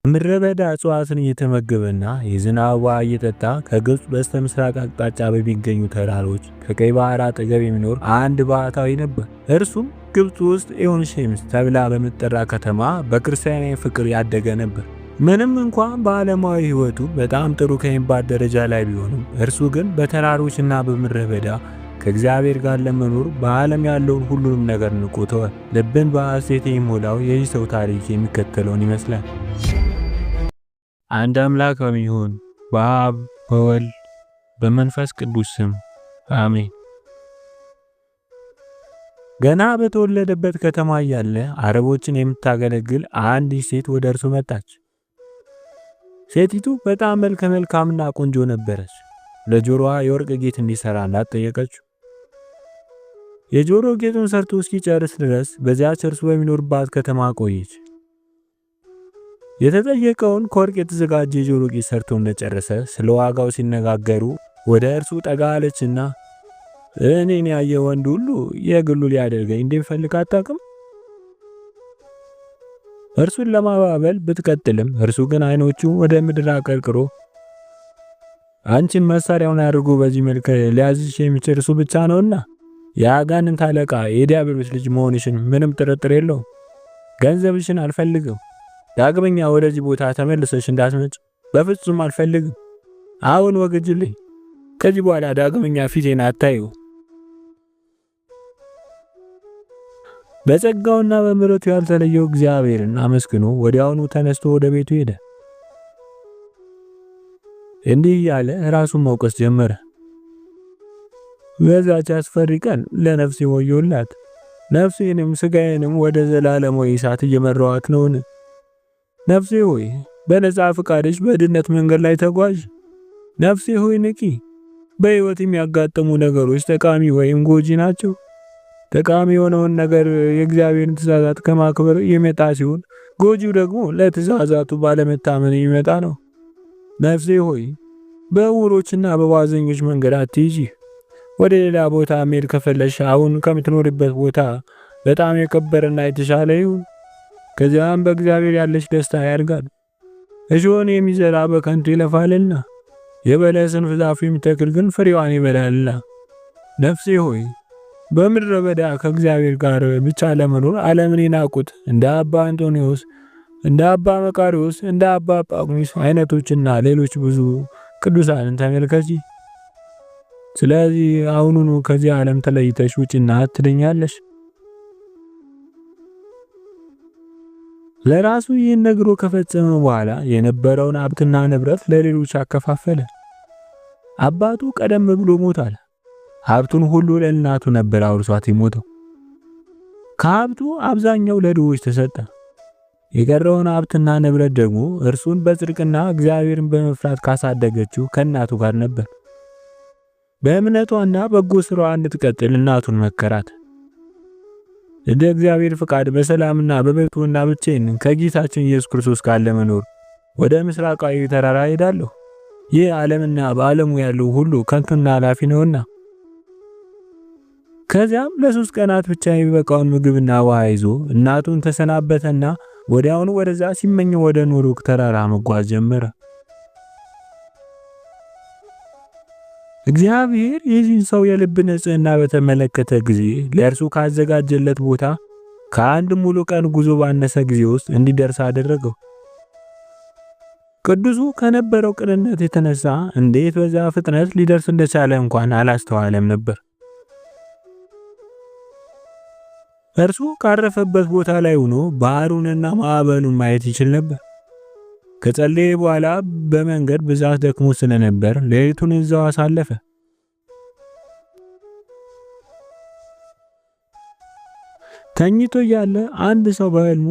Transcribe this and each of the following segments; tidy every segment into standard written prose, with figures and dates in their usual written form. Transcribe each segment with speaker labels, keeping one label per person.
Speaker 1: ምድረ በዳ እጽዋትን እየተመገበና የዝናብ ውሃ እየጠጣ ከግብፅ በስተ ምስራቅ አቅጣጫ በሚገኙ ተራሮች ከቀይ ባህር አጠገብ የሚኖር አንድ ባህታዊ ነበር። እርሱም ግብፅ ውስጥ ኤዮን ሼምስ ተብላ በምትጠራ ከተማ በክርስቲያናዊ ፍቅር ያደገ ነበር። ምንም እንኳን በዓለማዊ ሕይወቱ በጣም ጥሩ ከሚባል ደረጃ ላይ ቢሆንም እርሱ ግን በተራሮችና በምድረ በዳ ከእግዚአብሔር ጋር ለመኖር በዓለም ያለውን ሁሉንም ነገር ንቆ ተወ። ልብን በሐሴት የሚሞላው የዚህ ሰው ታሪክ የሚከተለውን ይመስላል። አንድ አምላክ በሚሆን በአብ በወልድ በመንፈስ ቅዱስ ስም አሜን። ገና በተወለደበት ከተማ እያለ አረቦችን የምታገለግል አንዲት ሴት ወደ እርሱ መጣች። ሴቲቱ በጣም መልከ መልካምና ቆንጆ ነበረች። ለጆሮዋ የወርቅ ጌጥ እንዲሰራላት ጠየቀችው። የጆሮ ጌጡን ሰርቶ እስኪጨርስ ድረስ በዚያች እርሱ በሚኖርባት ከተማ ቆየች። የተጠየቀውን ከወርቅ የተዘጋጀ የጆሮ ጌጥ ሰርቶ እንደጨረሰ ስለ ዋጋው ሲነጋገሩ ወደ እርሱ ጠጋ አለችና እኔን ያየ ወንድ ሁሉ የግሉ ሊያደርገኝ እንደሚፈልግ አታውቅም? እርሱን ለማባበል ብትቀጥልም እርሱ ግን አይኖቹ ወደ ምድር አቀርቅሮ አንቺን መሳሪያውን አድርጎ በዚህ መልክ ሊያዝሽ የሚችል እርሱ ብቻ ነውና የአጋንንት አለቃ የዲያብሎስ ልጅ መሆንሽን ምንም ጥርጥር የለውም። ገንዘብሽን አልፈልግም። ዳግመኛ ወደዚህ ቦታ ተመልሰሽ እንዳትመጭ በፍጹም አልፈልግም። አሁን ወግጅልኝ። ከዚህ በኋላ ዳግመኛ ፊቴን አታዩ። በጸጋውና በምሕረቱ ያልተለየው እግዚአብሔርን አመስግኖ ወዲያውኑ ተነስቶ ወደ ቤቱ ሄደ። እንዲህ ያለ ራሱን መውቀስ ጀመረ። በዛች አስፈሪ ቀን ለነፍሴ ወዮላት። ነፍሴንም ስጋዬንም ወደ ዘላለማዊ እሳት እየመራኋት ነውን? ነፍሴ ሆይ በነጻ ፈቃድሽ በድነት መንገድ ላይ ተጓዥ። ነፍሴ ሆይ ንቂ። በሕይወት የሚያጋጥሙ ነገሮች ጠቃሚ ወይም ጎጂ ናቸው። ጠቃሚ የሆነውን ነገር የእግዚአብሔርን ትእዛዛት ከማክበር የሚመጣ ሲሆን ጎጂው ደግሞ ለትእዛዛቱ ባለመታመን የሚመጣ ነው። ነፍሴ ሆይ በዕውሮችና በዋዘኞች መንገድ አትሂጂ። ወደ ሌላ ቦታ መሄድ ከፈለሽ አሁን ከምትኖርበት ቦታ በጣም የከበረና የተሻለ ይሁን። ከዚያም በእግዚአብሔር ያለሽ ደስታ ያድጋል። እሾህን የሚዘራ በከንቱ ይለፋልና የበለስን ዛፍ የሚተክል ግን ፍሬዋን ይበላልና። ነፍሴ ሆይ በምድረ በዳ ከእግዚአብሔር ጋር ብቻ ለመኖር ዓለምን የናቁት እንደ አባ አንጦኒዮስ፣ እንደ አባ መቃርዮስ፣ እንደ አባ ጳኩሚስ አይነቶችና ሌሎች ብዙ ቅዱሳንን ተመልከቺ። ስለዚህ አሁኑኑ ከዚህ ዓለም ተለይተሽ ውጪና ትድኛለሽ። ለራሱ ይህን ነግሮ ከፈጸመ በኋላ የነበረውን ሀብትና ንብረት ለሌሎች አከፋፈለ። አባቱ ቀደም ብሎ ሞቷል። ሀብቱን ሁሉ ለእናቱ ነበር አውርሷት የሞተው። ከሀብቱ አብዛኛው ለድሆች ተሰጠ። የቀረውን ሀብትና ንብረት ደግሞ እርሱን በጽድቅና እግዚአብሔርን በመፍራት ካሳደገችው ከእናቱ ጋር ነበር። በእምነቷና በጎ ስራዋ እንድትቀጥል እናቱን መከራት። እንደ እግዚአብሔር ፍቃድ በሰላምና በበጎና ብቻዬን ከጌታችን ኢየሱስ ክርስቶስ ጋር ለመኖር ወደ ምስራቃዊ ተራራ ሄዳለሁ። ይህ ዓለምና በዓለሙ ያለው ሁሉ ከንቱና ኃላፊ ነውና። ከዚያም ለ3 ቀናት ብቻ የሚበቃውን ምግብና ውሃ ይዞ እናቱን ተሰናበተና ወዲያውኑ ወደዛ ሲመኝ ወደ ኖሩክ ተራራ መጓዝ ጀመረ። እግዚአብሔር የዚህን ሰው የልብ ንጽህና በተመለከተ ጊዜ ለእርሱ ካዘጋጀለት ቦታ ከአንድ ሙሉ ቀን ጉዞ ባነሰ ጊዜ ውስጥ እንዲደርስ አደረገው። ቅዱሱ ከነበረው ቅንነት የተነሳ እንዴት በዛ ፍጥነት ሊደርስ እንደቻለ እንኳን አላስተዋለም ነበር። እርሱ ካረፈበት ቦታ ላይ ሆኖ ባህሩንና ማዕበሉን ማየት ይችል ነበር። ከጸለየ በኋላ በመንገድ ብዛት ደክሞ ስለነበር ሌሊቱን እዛው አሳለፈ። ተኝቶ ያለ አንድ ሰው በሕልሙ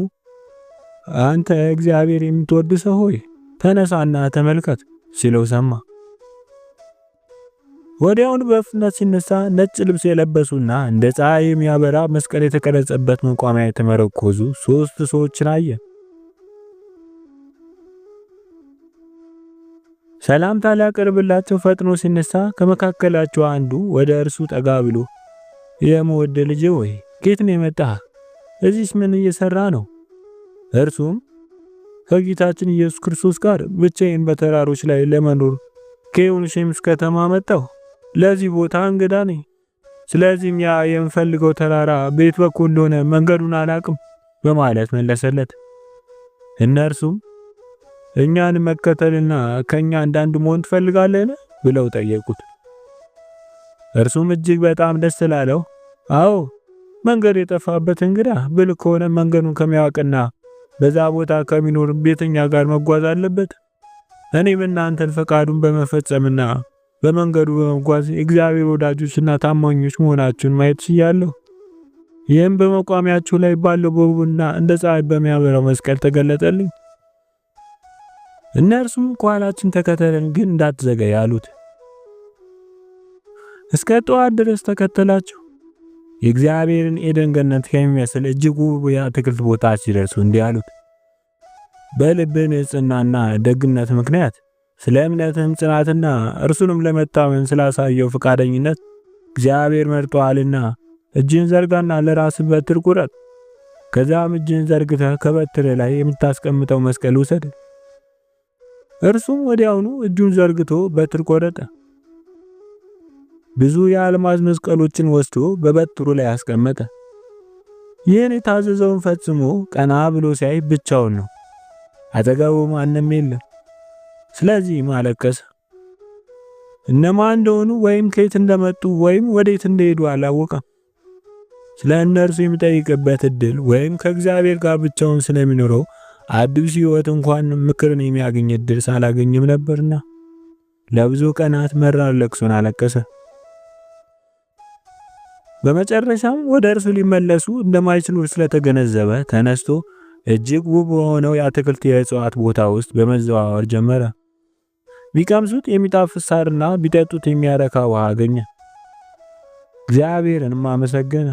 Speaker 1: አንተ እግዚአብሔር የምትወድ ሰው ሆይ ተነሳና ተመልከት ሲለው ሰማ። ወዲያውኑ በፍጥነት ሲነሳ ነጭ ልብስ የለበሱና እንደ ፀሐይ የሚያበራ መስቀል የተቀረጸበት መቋሚያ የተመረኮዙ 3 ሰዎችን አየ። ሰላምታ ሊያቀርብላቸው ፈጥኖ ሲነሳ ከመካከላቸው አንዱ ወደ እርሱ ጠጋ ብሎ የምወድ ልጄ ሆይ ከየት ነው የመጣህ? እዚህስ ምን እየሰራ ነው? እርሱም ከጌታችን ኢየሱስ ክርስቶስ ጋር ብቻዬን በተራሮች ላይ ለመኖር ከኢየሩሳሌም ከተማ መጣሁ። ለዚህ ቦታ እንግዳ ነኝ። ስለዚህም ያ የምፈልገው ተራራ ቤት በኩል እንደሆነ መንገዱን አላቅም በማለት መለሰለት። እነርሱም እኛን መከተልና ከኛ አንዳንድ መሆን ትፈልጋለህን ብለው ጠየቁት። እርሱም እጅግ በጣም ደስ ስላለው አዎ መንገድ የጠፋበት እንግዳ ብልህ ከሆነ መንገዱን ከሚያውቅና በዛ ቦታ ከሚኖር ቤተኛ ጋር መጓዝ አለበት። እኔም እናንተን ፈቃዱን በመፈጸምና በመንገዱ በመጓዝ የእግዚአብሔር ወዳጆችና ታማኞች መሆናችሁን ማየት ችያለሁ። ይህም በመቋሚያችሁ ላይ ባለው በውብና እንደ ፀሐይ በሚያበራው መስቀል ተገለጠልኝ። እነርሱም ከኋላችን ተከተለን ግን እንዳትዘገይ አሉት። እስከ ጠዋት ድረስ ተከተላቸው። የእግዚአብሔርን ኤደን ገነት ከሚመስል እጅግ ውብ የአትክልት ቦታ ሲደርሱ እንዲህ አሉት። በልብህ ንጽሕናና ደግነት ምክንያት ስለ እምነትህም ጽናትና እርሱንም ለመታመን ስላሳየው ፈቃደኝነት እግዚአብሔር መርጦሃልና እጅን ዘርጋና ለራስህ በትር ቁረጥ። ከዛም እጅን ዘርግተህ ከበትር ላይ የምታስቀምጠው መስቀል ውሰድ። እርሱም ወዲያውኑ እጁን ዘርግቶ በትር ቆረጠ። ብዙ የአልማዝ መስቀሎችን ወስዶ በበትሩ ላይ አስቀመጠ። ይህን የታዘዘውን ፈጽሞ ቀና ብሎ ሲያይ ብቻውን ነው። አጠገቡ ማንም የለም። ስለዚህም አለቀሰ። እነማን እንደሆኑ ወይም ከየት እንደመጡ ወይም ወዴት እንደሄዱ አላወቀም። ስለ እነርሱ የሚጠይቅበት እድል ወይም ከእግዚአብሔር ጋር ብቻውን ስለሚኖረው አዲስ ሕይወት እንኳን ምክርን የሚያገኝ እድል ሳላገኝም ነበርና ለብዙ ቀናት መራር ለቅሶን አለቀሰ። በመጨረሻም ወደ እርሱ ሊመለሱ እንደማይችሉ ስለተገነዘበ ተነስቶ እጅግ ውብ በሆነው የአትክልት የእጽዋት ቦታ ውስጥ በመዘዋወር ጀመረ። ቢቀምሱት የሚጣፍጥ ሳርና ቢጠጡት የሚያረካ ውሃ አገኘ። እግዚአብሔርንም አመሰገነ።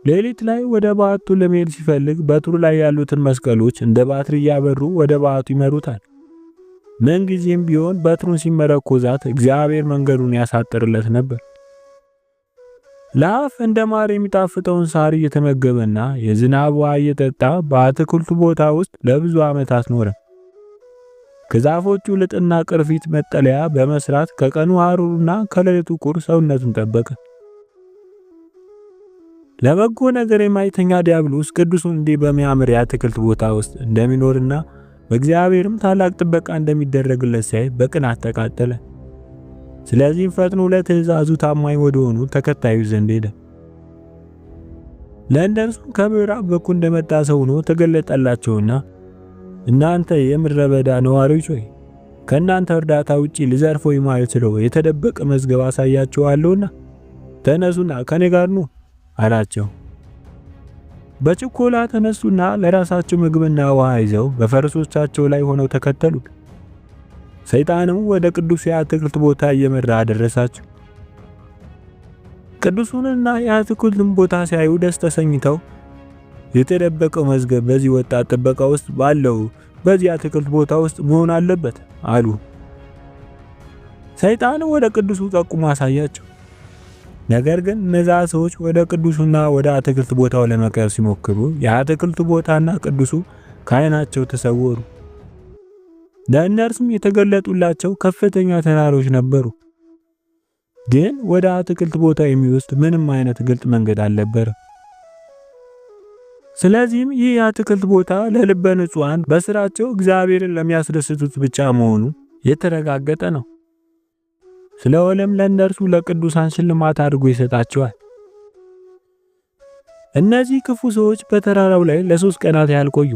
Speaker 1: ሌሊት ላይ ወደ በዓቱ ለመሄድ ሲፈልግ በትሩ ላይ ያሉትን መስቀሎች እንደ ባትሪ እያበሩ ወደ በዓቱ ይመሩታል። ምንጊዜም ቢሆን በትሩን ሲመረኮዛት እግዚአብሔር መንገዱን ያሳጥርለት ነበር። ለአፍ እንደ ማር የሚጣፍጠውን ሳር እየተመገበና የዝናብ ውሃ እየጠጣ በአትክልቱ ቦታ ውስጥ ለብዙ ዓመታት ኖረ። ከዛፎቹ ልጥና ቅርፊት መጠለያ በመስራት ከቀኑ ሐሩርና ከሌሊቱ ቁር ሰውነቱን ጠበቀ። ለበጎ ነገር የማይተኛ ዲያብሎስ ቅዱሱን እንዲህ በሚያምር የአትክልት ቦታ ውስጥ እንደሚኖርና በእግዚአብሔርም ታላቅ ጥበቃ እንደሚደረግለት ሲያይ በቅናት ተቃጠለ። ስለዚህም ፈጥኖ ለትእዛዙ ታማኝ ወደሆኑ ተከታዩ ዘንድ ሄደ። ለእነርሱም ከምዕራብ በኩል እንደመጣ ሰው ሆኖ ተገለጠላቸውና እናንተ የምድረ በዳ ነዋሪዎች ሆይ ከእናንተ እርዳታ ውጪ ልዘርፈው የማልችለው የተደበቀ መዝገብ አሳያችኋለሁና ተነሱና ከኔ ጋር ኑ አላቸው። በችኮላ ተነሱና ለራሳቸው ምግብና ውሃ ይዘው በፈረሶቻቸው ላይ ሆነው ተከተሉት። ሰይጣንም ወደ ቅዱስ የአትክልት ቦታ እየመራ አደረሳቸው። ቅዱሱንና የአትክልቱን ቦታ ሲያዩ ደስ ተሰኝተው የተደበቀው መዝገብ በዚህ ወጣት ጥበቃ ውስጥ ባለው በዚህ አትክልት ቦታ ውስጥ መሆን አለበት አሉ። ሰይጣንም ወደ ቅዱሱ ጠቁሞ አሳያቸው። ነገር ግን እነዛ ሰዎች ወደ ቅዱሱና ወደ አትክልት ቦታው ለመቅረብ ሲሞክሩ የአትክልቱ ቦታና ቅዱሱ ከዓይናቸው ተሰወሩ። ለእነርሱም የተገለጡላቸው ከፍተኛ ተራሮች ነበሩ፣ ግን ወደ አትክልት ቦታ የሚወስድ ምንም አይነት ግልጥ መንገድ አልነበረም። ስለዚህም ይህ የአትክልት ቦታ ለልበ ንጹሐን በስራቸው እግዚአብሔርን ለሚያስደስቱት ብቻ መሆኑ የተረጋገጠ ነው። ስለሆነም ለእነርሱ ለቅዱሳን ሽልማት አድርጎ ይሰጣቸዋል። እነዚህ ክፉ ሰዎች በተራራው ላይ ለ3 ቀናት ያህል ቆዩ።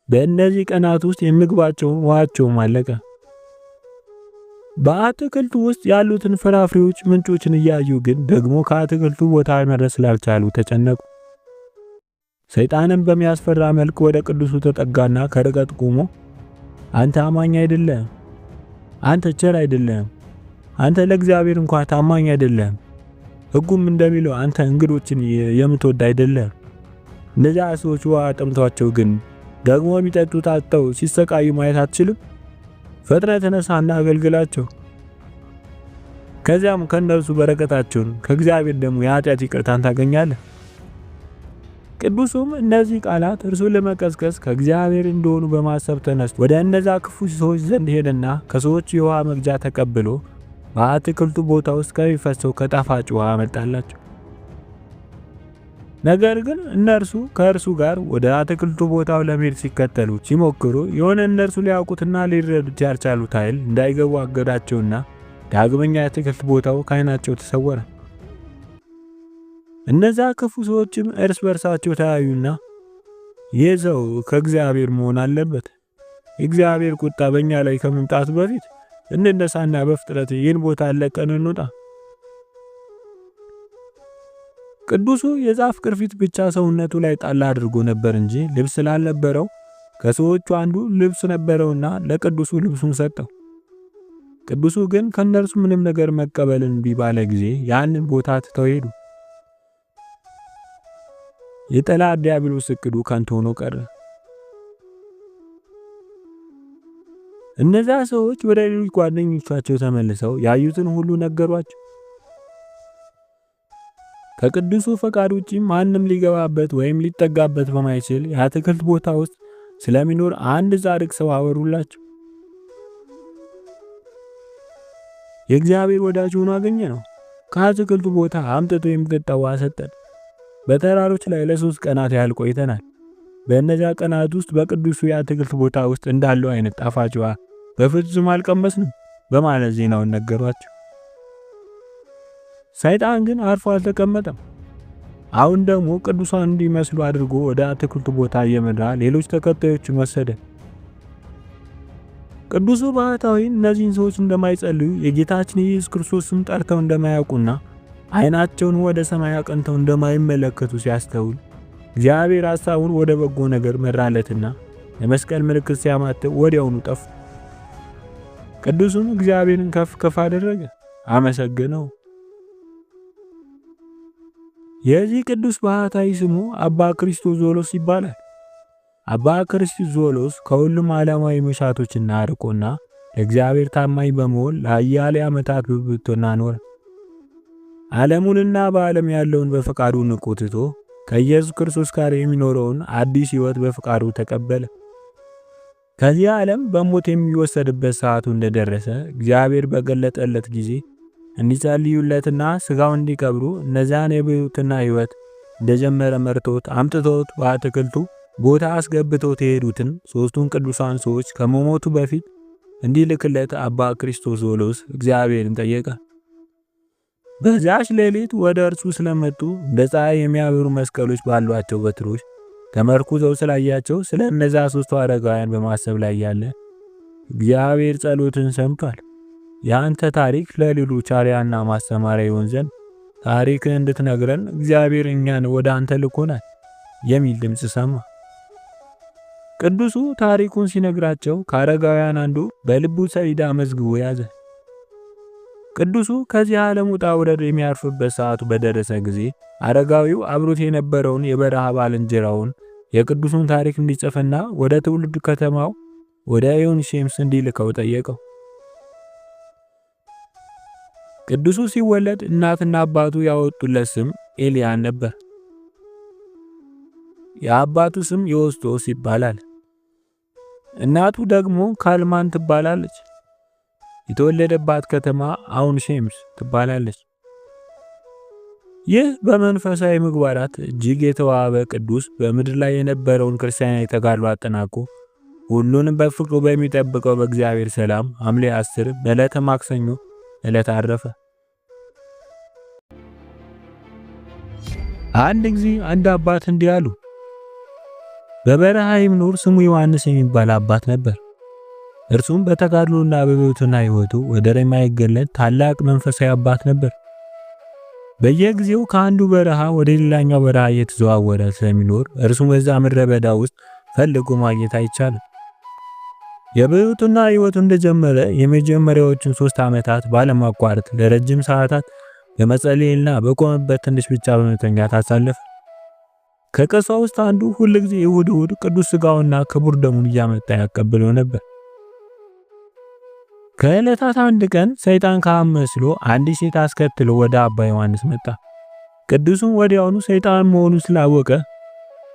Speaker 1: በእነዚህ ቀናት ውስጥ የምግባቸውም ውሃቸውም አለቀ። በአትክልቱ ውስጥ ያሉትን ፍራፍሬዎች ምንጮችን እያዩ ግን ደግሞ ከአትክልቱ ቦታ መድረስ ስላልቻሉ ተጨነቁ። ሰይጣንም በሚያስፈራ መልክ ወደ ቅዱሱ ተጠጋና ከርቀት ቆሞ አንተ አማኝ አይደለም፣ አንተ ቸር አይደለም፣ አንተ ለእግዚአብሔር እንኳን ታማኝ አይደለም፣ ሕጉም እንደሚለው አንተ እንግዶችን የምትወድ አይደለም። እነዚያ ሰዎች ውሃ ጠምቷቸው ግን ደግሞ የሚጠጡት አጥተው ሲሰቃዩ ማየት አትችልም? ፈጥነህ ተነሳና አገልግላቸው። ከዚያም ከነርሱ በረከታቸውን ከእግዚአብሔር ደግሞ የኃጢአት ይቅርታን ታገኛለህ። ቅዱሱም እነዚህ ቃላት እርሱን ለመቀስቀስ ከእግዚአብሔር እንደሆኑ በማሰብ ተነስቶ ወደ እነዛ ክፉ ሰዎች ዘንድ ሄደና ከሰዎች የውሃ መቅጃ ተቀብሎ በአትክልቱ ቦታ ውስጥ ከሚፈሰው ከጣፋጭ ውሃ አመጣላቸው። ነገር ግን እነርሱ ከእርሱ ጋር ወደ አትክልቱ ቦታው ለመሄድ ሲከተሉ ሲሞክሩ የሆነ እነርሱ ሊያውቁትና ሊረዱት ያልቻሉት ኃይል እንዳይገቡ አገዳቸውና ዳግመኛ የአትክልት ቦታው ከዓይናቸው ተሰወረ። እነዛ ክፉ ሰዎችም እርስ በርሳቸው ተያዩና ይህ ሰው ከእግዚአብሔር መሆን አለበት፣ የእግዚአብሔር ቁጣ በእኛ ላይ ከመምጣቱ በፊት እንነሳና በፍጥነት ይህን ቦታ ለቀን እንውጣ። ቅዱሱ የዛፍ ቅርፊት ብቻ ሰውነቱ ላይ ጣል አድርጎ ነበር እንጂ ልብስ ስላልነበረው ከሰዎቹ አንዱ ልብስ ነበረውና ለቅዱሱ ልብሱን ሰጠው። ቅዱሱ ግን ከነርሱ ምንም ነገር መቀበልን እምቢ ባለ ጊዜ ያንን ቦታ ትተው ሄዱ። የጠላት ዲያብሎስ እቅዱ ከንቱ ሆኖ ቀረ። እነዛ ሰዎች ወደ ሌሎች ጓደኞቻቸው ተመልሰው ያዩትን ሁሉ ነገሯቸው። ከቅዱሱ ፈቃድ ውጪ ማንም ሊገባበት ወይም ሊጠጋበት በማይችል የአትክልት ቦታ ውስጥ ስለሚኖር አንድ ጻድቅ ሰው አወሩላቸው። የእግዚአብሔር ወዳጅ ሆኖ አገኘ ነው። ከአትክልቱ ቦታ አምጥቶ የሚጠጣ ውሃ ሰጠን። በተራሮች ላይ ለ3 ቀናት ያህል ቆይተናል። በእነዚያ ቀናት ውስጥ በቅዱሱ የአትክልት ቦታ ውስጥ እንዳለው አይነት ጣፋጭ ውሃ በፍጹም አልቀመስንም በማለት ዜናውን ነገሯቸው። ሰይጣን ግን አርፎ አልተቀመጠም። አሁን ደግሞ ቅዱሳን እንዲመስሉ አድርጎ ወደ አትክልቱ ቦታ እየመራ ሌሎች ተከታዮችን ወሰደ። ቅዱሱ ባህታዊ እነዚህን ሰዎች እንደማይጸልዩ የጌታችን ኢየሱስ ክርስቶስን ጠርተው እንደማያውቁና ዓይናቸውን ወደ ሰማይ አቅንተው እንደማይመለከቱ ሲያስተውል እግዚአብሔር ሐሳቡን ወደ በጎ ነገር መራለትና የመስቀል ምልክት ሲያማትብ ወዲያውኑ ጠፉ። ቅዱሱም እግዚአብሔርን ከፍ ከፍ አደረገ፣ አመሰገነው። የዚህ ቅዱስ ባህታዊ ስሙ አባ ክርስቶዞሎስ ይባላል። አባ ክርስቶዞሎስ ከሁሉም ዓለማዊ መሻቶችና አርቆና ለእግዚአብሔር ታማኝ በመሆን ለአያሌ ዓመታት በብሕትውና ኖረ። ዓለሙንና በዓለም ያለውን በፈቃዱ ንቆ ትቶ ከኢየሱስ ክርስቶስ ጋር የሚኖረውን አዲስ ሕይወት በፈቃዱ ተቀበለ። ከዚህ ዓለም በሞት የሚወሰድበት ሰዓቱ እንደደረሰ እግዚአብሔር በገለጠለት ጊዜ እንዲጸልዩለትና ሥጋው እንዲቀብሩ እነዚያን የብሕትውና ሕይወት እንደጀመረ መርቶት አምጥቶት በአትክልቱ ቦታ አስገብቶት የሄዱትን 3ቱን ቅዱሳን ሰዎች ከመሞቱ በፊት እንዲልክለት አባ ክርስቶዞሎስ እግዚአብሔርን ጠየቀ። በዛች ሌሊት ወደ እርሱ ስለመጡ እንደ ፀሐይ የሚያበሩ መስቀሎች ባሏቸው በትሮች ተመርኩዘው ስላያቸው ስለ እነዛ 3ቱ አረጋውያን በማሰብ ላይ ያለ እግዚአብሔር ጸሎትን ሰምቷል። የአንተ ታሪክ ለሌሎች አርአያና ማስተማሪያ ይሆን ዘንድ ታሪክን እንድትነግረን እግዚአብሔር እኛን ወደ አንተ ልኮናል የሚል ድምፅ ሰማ። ቅዱሱ ታሪኩን ሲነግራቸው ከአረጋውያን አንዱ በልቡ ሰሌዳ መዝግቦ ያዘ። ቅዱሱ ከዚህ ዓለም ውጣ ውረድ የሚያርፍበት ሰዓቱ በደረሰ ጊዜ አረጋዊው አብሮት የነበረውን የበረሃ ባልንጀራውን የቅዱሱን ታሪክ እንዲጽፍና ወደ ትውልድ ከተማው ወደ ዮንሼምስ እንዲልከው ጠየቀው። ቅዱሱ ሲወለድ እናትና አባቱ ያወጡለት ስም ኤልያን ነበር። የአባቱ ስም ዮስጦስ ይባላል። እናቱ ደግሞ ካልማን ትባላለች። የተወለደባት ከተማ አውንሼምስ ትባላለች። ይህ በመንፈሳዊ ምግባራት እጅግ የተዋበ ቅዱስ በምድር ላይ የነበረውን ክርስቲያናዊ ተጋድሎ አጠናቆ ሁሉንም በፍቅሩ በሚጠብቀው በእግዚአብሔር ሰላም ሐምሌ 10 በዕለተ ማክሰኞ ዕለት አረፈ። አንድ ጊዜ አንድ አባት እንዲህ አሉ። በበረሃ የሚኖር ስሙ ዮሐንስ የሚባል አባት ነበር። እርሱም በተጋድሎና በብሕትውና ሕይወቱ ወደር የማይገለጥ ታላቅ መንፈሳዊ አባት ነበር። በየጊዜው ከአንዱ በረሃ ወደ ሌላኛው በረሃ እየተዘዋወረ ስለሚኖር እርሱ በዛ ምድረ በዳ ውስጥ ፈልጎ ማግኘት አይቻልም። የብሕትውና ሕይወቱ እንደጀመረ የመጀመሪያዎቹን 3 ዓመታት ባለማቋረጥ ለረጅም ሰዓታት በመጸለይና በቆመበት ትንሽ ብቻ በመተኛት አሳለፈ። ከቀሳውስት አንዱ ሁልጊዜ እሑድ እሑድ ቅዱስ ሥጋውና ክቡር ደሙን እያመጣ ያቀብለው ነበር። ከዕለታት አንድ ቀን ሰይጣን ካህን መስሎ አንዲት ሴት አስከትሎ ወደ አባ ዮሐንስ መጣ። ቅዱሱም ወዲያውኑ ሰይጣን መሆኑን ስላወቀ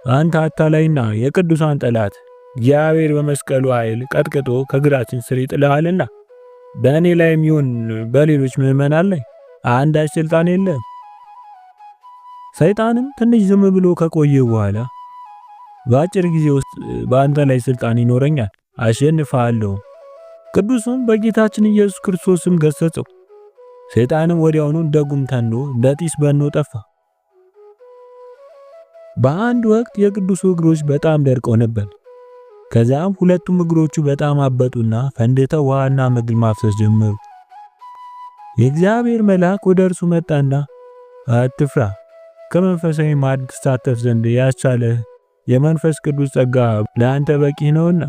Speaker 1: አንተ አታላይና የቅዱሳን ጠላት እግዚአብሔር በመስቀሉ ኃይል ቀጥቅጦ ከግራችን ስር ይጥልሃልና በእኔ ላይም ይሁን በሌሎች ምዕመናን ላይ አንዳች ስልጣን የለም። ሰይጣንም ትንሽ ዝም ብሎ ከቆየ በኋላ በአጭር ጊዜ ውስጥ በአንተ ላይ ስልጣን ይኖረኛል፣ አሸንፍሃለሁ። ቅዱሱም በጌታችን ኢየሱስ ክርስቶስም ገሰጸው። ሰይጣንም ወዲያውኑ እንደ ጉም ተኖ እንደ ጢስ በኖ ጠፋ። በአንድ ወቅት የቅዱሱ እግሮች በጣም ደርቀው ነበር። ከዛም ሁለቱም እግሮቹ በጣም አበጡና ፈንድተው ውሃና ምግል ማፍሰስ ጀመሩ። የእግዚአብሔር መልአክ ወደ እርሱ መጣና አትፍራ፣ ከመንፈሳዊ ማዕድ ትሳተፍ ዘንድ ያስቻለህ የመንፈስ ቅዱስ ጸጋ ለአንተ በቂ ነውና።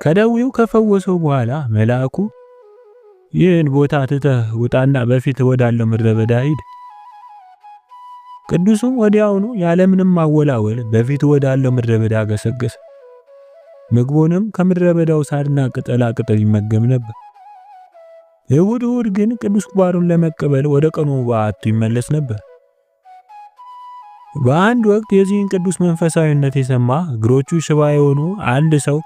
Speaker 1: ከደዌው ከፈወሰው በኋላ መልአኩ ይህን ቦታ ትተህ ውጣና በፊት ወዳለው ምድረ በዳ ሂድ። ቅዱሱም ወዲያውኑ ያለምንም ማወላወል በፊት ወዳለው ምድረ በዳ ገሰገሰ። ምግቡንም ከምድረ በዳው ሳርና ቅጠላ ቅጠል ይመገብ ነበር። እሑድ እሑድ ግን ቅዱስ ቁርባኑን ለመቀበል ወደ ቀኑ በዓቱ ይመለስ ነበር። በአንድ ወቅት የዚህን ቅዱስ መንፈሳዊነት የሰማ እግሮቹ ሽባ የሆኑ አንድ ሰው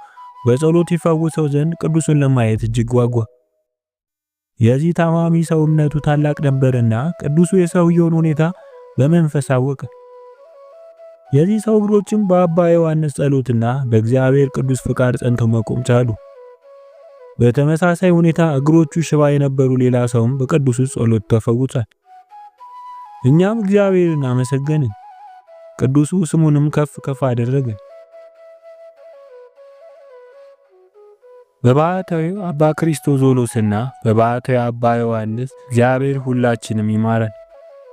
Speaker 1: በጸሎት ይፈውሰው ዘንድ ቅዱሱን ለማየት እጅግ ጓጓ። የዚህ ታማሚ ሰው እምነቱ ታላቅ ነበርና ቅዱሱ የሰውየውን ሁኔታ በመንፈስ አወቀ። የዚህ ሰው እግሮችም በአባ ዮሐንስ ጸሎትና በእግዚአብሔር ቅዱስ ፍቃድ ጸንተው መቆም ቻሉ። በተመሳሳይ ሁኔታ እግሮቹ ሽባ የነበሩ ሌላ ሰውም በቅዱሱ ጸሎት ተፈውሷል። እኛም እግዚአብሔርን አመሰገንን፣ ቅዱሱ ስሙንም ከፍ ከፍ አደረገ። በባሕታዊው አባ ክርስቶዞሎስና በባሕታዊው አባ ዮሐንስ እግዚአብሔር ሁላችንም ይማረን።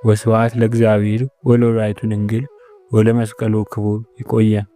Speaker 1: ወስብሐት ለእግዚአብሔር ወለወላዲቱ ድንግል ወለመስቀሉ ክቡር። ይቆየን።